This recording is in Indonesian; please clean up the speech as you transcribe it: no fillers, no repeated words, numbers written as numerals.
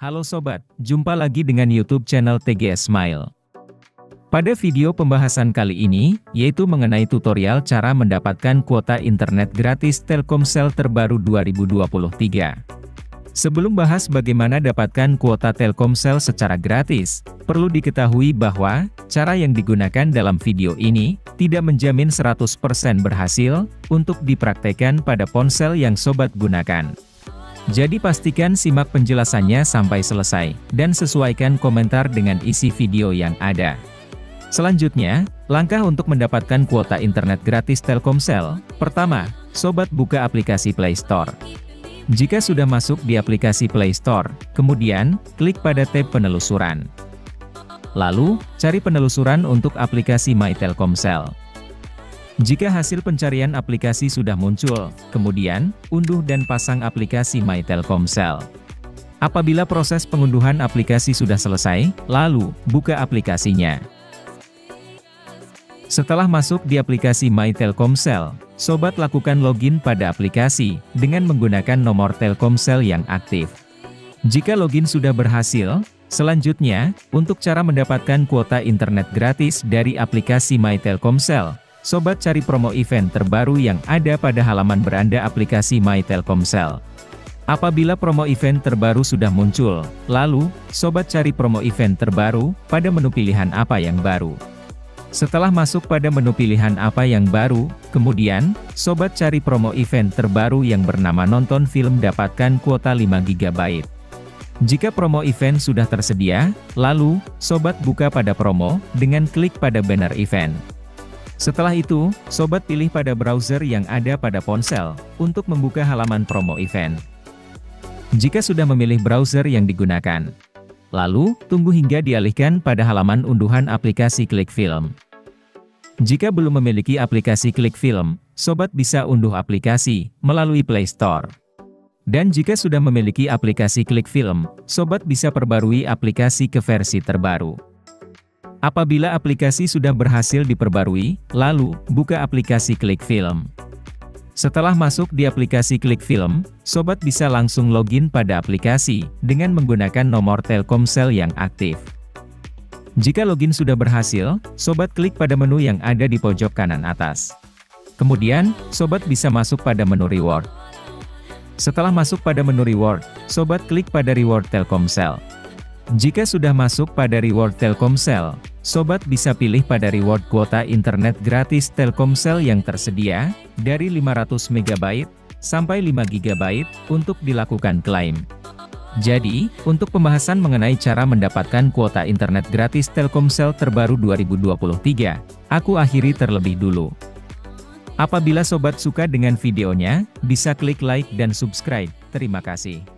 Halo sobat, jumpa lagi dengan YouTube channel TGS Smile. Pada video pembahasan kali ini, yaitu mengenai tutorial cara mendapatkan kuota internet gratis Telkomsel terbaru 2023. Sebelum bahas bagaimana dapatkan kuota Telkomsel secara gratis, perlu diketahui bahwa cara yang digunakan dalam video ini tidak menjamin 100% berhasil untuk dipraktekkan pada ponsel yang sobat gunakan. Jadi pastikan simak penjelasannya sampai selesai, dan sesuaikan komentar dengan isi video yang ada. Selanjutnya, langkah untuk mendapatkan kuota internet gratis Telkomsel. Pertama, sobat buka aplikasi Play Store. Jika sudah masuk di aplikasi Play Store, kemudian, klik pada tab penelusuran. Lalu, cari penelusuran untuk aplikasi My Telkomsel. Jika hasil pencarian aplikasi sudah muncul, kemudian, unduh dan pasang aplikasi My Telkomsel. Apabila proses pengunduhan aplikasi sudah selesai, lalu, buka aplikasinya. Setelah masuk di aplikasi My Telkomsel, sobat lakukan login pada aplikasi, dengan menggunakan nomor Telkomsel yang aktif. Jika login sudah berhasil, selanjutnya, untuk cara mendapatkan kuota internet gratis dari aplikasi My Telkomsel, sobat cari promo event terbaru yang ada pada halaman beranda aplikasi My Telkomsel. Apabila promo event terbaru sudah muncul, lalu, sobat cari promo event terbaru, pada menu pilihan apa yang baru. Setelah masuk pada menu pilihan apa yang baru, kemudian, sobat cari promo event terbaru yang bernama nonton film dapatkan kuota 5 GB. Jika promo event sudah tersedia, lalu, sobat buka pada promo, dengan klik pada banner event. Setelah itu, sobat pilih pada browser yang ada pada ponsel, untuk membuka halaman promo event. Jika sudah memilih browser yang digunakan, lalu, tunggu hingga dialihkan pada halaman unduhan aplikasi Klik Film. Jika belum memiliki aplikasi Klik Film, sobat bisa unduh aplikasi, melalui Play Store. Dan jika sudah memiliki aplikasi Klik Film, sobat bisa perbarui aplikasi ke versi terbaru. Apabila aplikasi sudah berhasil diperbarui, lalu, buka aplikasi Klik Film. Setelah masuk di aplikasi Klik Film, sobat bisa langsung login pada aplikasi, dengan menggunakan nomor Telkomsel yang aktif. Jika login sudah berhasil, sobat klik pada menu yang ada di pojok kanan atas. Kemudian, sobat bisa masuk pada menu Reward. Setelah masuk pada menu Reward, sobat klik pada Reward Telkomsel. Jika sudah masuk pada Reward Telkomsel, sobat bisa pilih pada reward kuota internet gratis Telkomsel yang tersedia, dari 500 MB sampai 5 GB, untuk dilakukan klaim. Jadi, untuk pembahasan mengenai cara mendapatkan kuota internet gratis Telkomsel terbaru 2023, aku akhiri terlebih dulu. Apabila sobat suka dengan videonya, bisa klik like dan subscribe. Terima kasih.